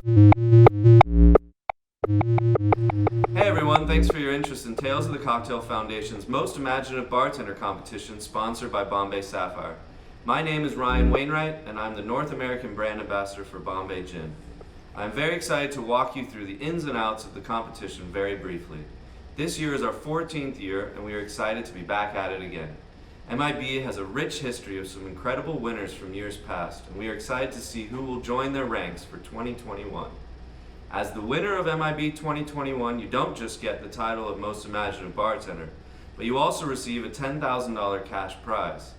Hey everyone, thanks for your interest in Tales of the Cocktail Foundation's Most Imaginative Bartender competition sponsored by Bombay Sapphire. My name is Wainwright and I'm the North American brand ambassador for Bombay Gin. I'm very excited to walk you through the ins and outs of the competition very briefly. This year is our 14th year and we are excited to be back at it again. MIB has a rich history of some incredible winners from years past, and we are excited to see who will join their ranks for 2021. As the winner of MIB 2021, you don't just get the title of Most Imaginative Bartender, but you also receive a $10,000 cash prize,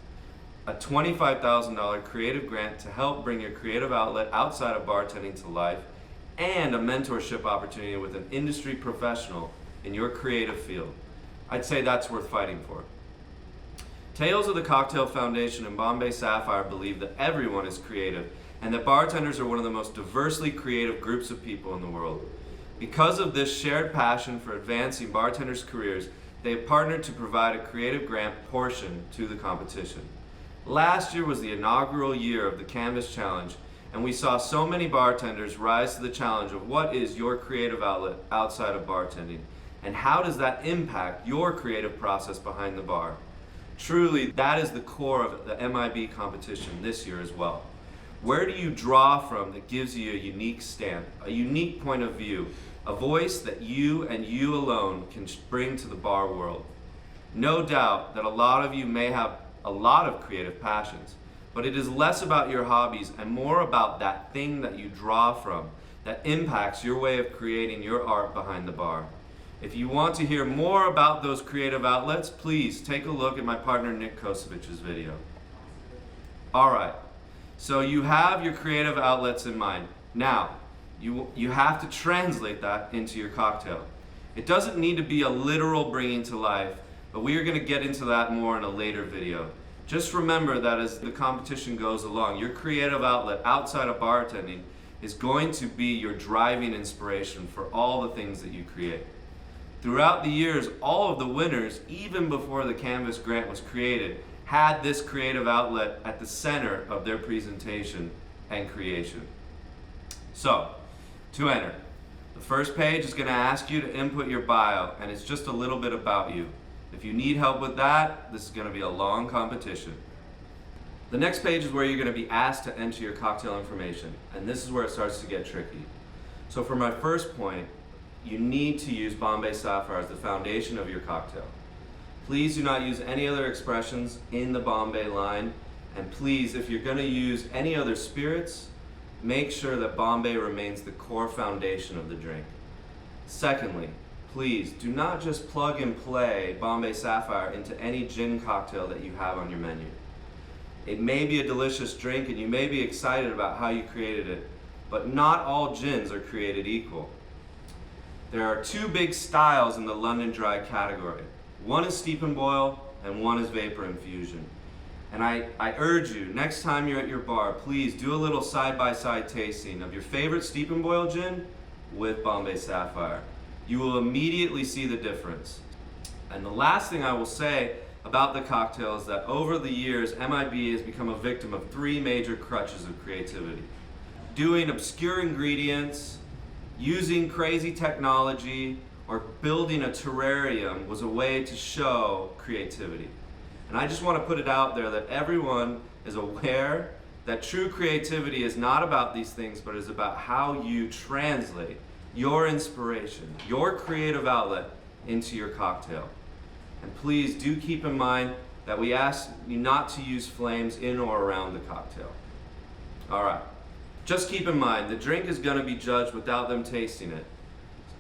a $25,000 creative grant to help bring your creative outlet outside of bartending to life, and a mentorship opportunity with an industry professional in your creative field. I'd say that's worth fighting for. Tales of the Cocktail Foundation and Bombay Sapphire believe that everyone is creative and that bartenders are one of the most diversely creative groups of people in the world. Because of this shared passion for advancing bartenders' careers, they have partnered to provide a creative grant portion to the competition. Last year was the inaugural year of the Canvas Challenge, and we saw so many bartenders rise to the challenge of what is your creative outlet outside of bartending, and how does that impact your creative process behind the bar. Truly, that is the core of the MIB competition this year as well. Where do you draw from that gives you a unique stamp, a unique point of view, a voice that you and you alone can bring to the bar world? No doubt that a lot of you may have a lot of creative passions, but it is less about your hobbies and more about that thing that you draw from that impacts your way of creating your art behind the bar. If you want to hear more about those creative outlets, please take a look at my partner Nick Kosovich's video. Alright, so you have your creative outlets in mind. Now, you have to translate that into your cocktail. It doesn't need to be a literal bringing to life, but we are going to get into that more in a later video. Just remember that as the competition goes along, your creative outlet outside of bartending is going to be your driving inspiration for all the things that you create. Throughout the years, all of the winners, even before the Canvas grant was created, had this creative outlet at the center of their presentation and creation. So, to enter, the first page is going to ask you to input your bio, and it's just a little bit about you. If you need help with that, this is going to be a long competition. The next page is where you're going to be asked to enter your cocktail information, and this is where it starts to get tricky. So for my first point, you need to use Bombay Sapphire as the foundation of your cocktail. Please do not use any other expressions in the Bombay line, and please, if you're going to use any other spirits, make sure that Bombay remains the core foundation of the drink. Secondly, please do not just plug and play Bombay Sapphire into any gin cocktail that you have on your menu. It may be a delicious drink and you may be excited about how you created it, but not all gins are created equal. There are two big styles in the London Dry category. One is steep and boil, and one is vapor infusion. And I urge you, next time you're at your bar, please do a little side-by-side tasting of your favorite steep and boil gin with Bombay Sapphire. You will immediately see the difference. And the last thing I will say about the cocktail is that over the years, MIB has become a victim of three major crutches of creativity. Doing obscure ingredients, using crazy technology, or building a terrarium was a way to show creativity. And I just want to put it out there that everyone is aware that true creativity is not about these things, but is about how you translate your inspiration, your creative outlet into your cocktail. And please do keep in mind that we ask you not to use flames in or around the cocktail. All right. Just keep in mind, the drink is going to be judged without them tasting it.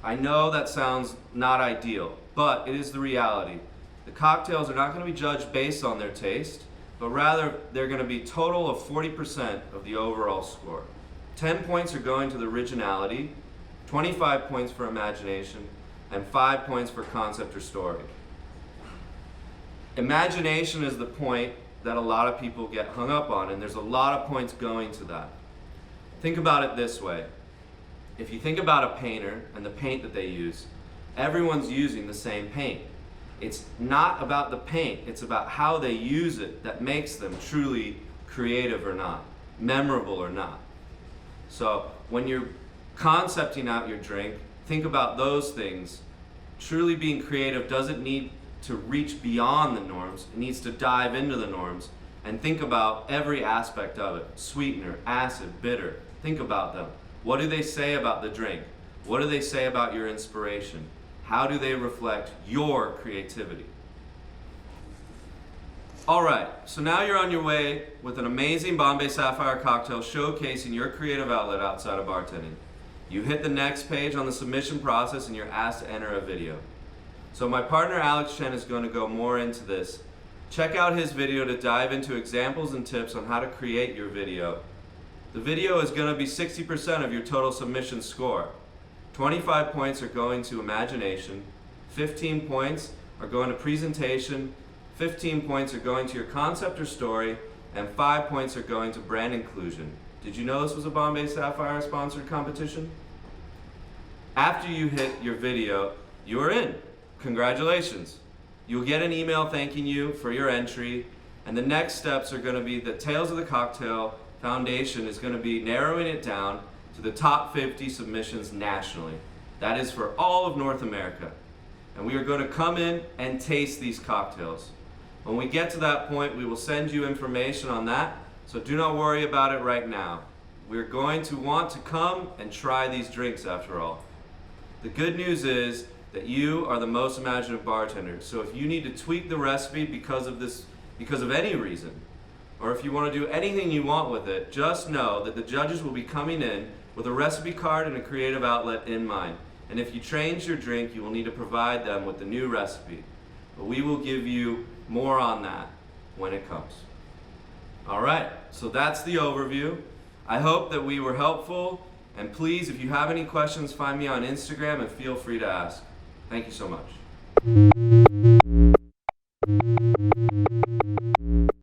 I know that sounds not ideal, but it is the reality. The cocktails are not going to be judged based on their taste, but rather they're going to be total of 40% of the overall score. 10 points are going to the originality, 25 points for imagination, and 5 points for concept or story. Imagination is the point that a lot of people get hung up on, and there's a lot of points going to that. Think about it this way. If you think about a painter and the paint that they use, everyone's using the same paint. It's not about the paint, it's about how they use it that makes them truly creative or not, memorable or not. So when you're concepting out your drink, think about those things. Truly being creative doesn't need to reach beyond the norms, it needs to dive into the norms and think about every aspect of it. Sweetener, acid, bitter, think about them. What do they say about the drink? What do they say about your inspiration? How do they reflect your creativity? Alright, so now you're on your way with an amazing Bombay Sapphire cocktail showcasing your creative outlet outside of bartending. You hit the next page on the submission process and you're asked to enter a video. So my partner Alex Chen is going to go more into this. Check out his video to dive into examples and tips on how to create your video. The video is going to be 60% of your total submission score. 25 points are going to imagination, 15 points are going to presentation, 15 points are going to your concept or story, and 5 points are going to brand inclusion. Did you know this was a Bombay Sapphire sponsored competition? After you hit your video, you are in. Congratulations. You'll get an email thanking you for your entry, and the next steps are going to be the Tales of the Cocktail Foundation is going to be narrowing it down to the top 50 submissions nationally. That is for all of North America. And we are going to come in and taste these cocktails. When we get to that point, we will send you information on that, so do not worry about it right now. We're going to want to come and try these drinks after all. The good news is that you are the most imaginative bartender, so if you need to tweak the recipe because of any reason, or if you want to do anything you want with it, just know that the judges will be coming in with a recipe card and a creative outlet in mind. And if you change your drink, you will need to provide them with the new recipe. But we will give you more on that when it comes. Alright, so that's the overview. I hope that we were helpful, and please, if you have any questions, find me on Instagram and feel free to ask. Thank you so much.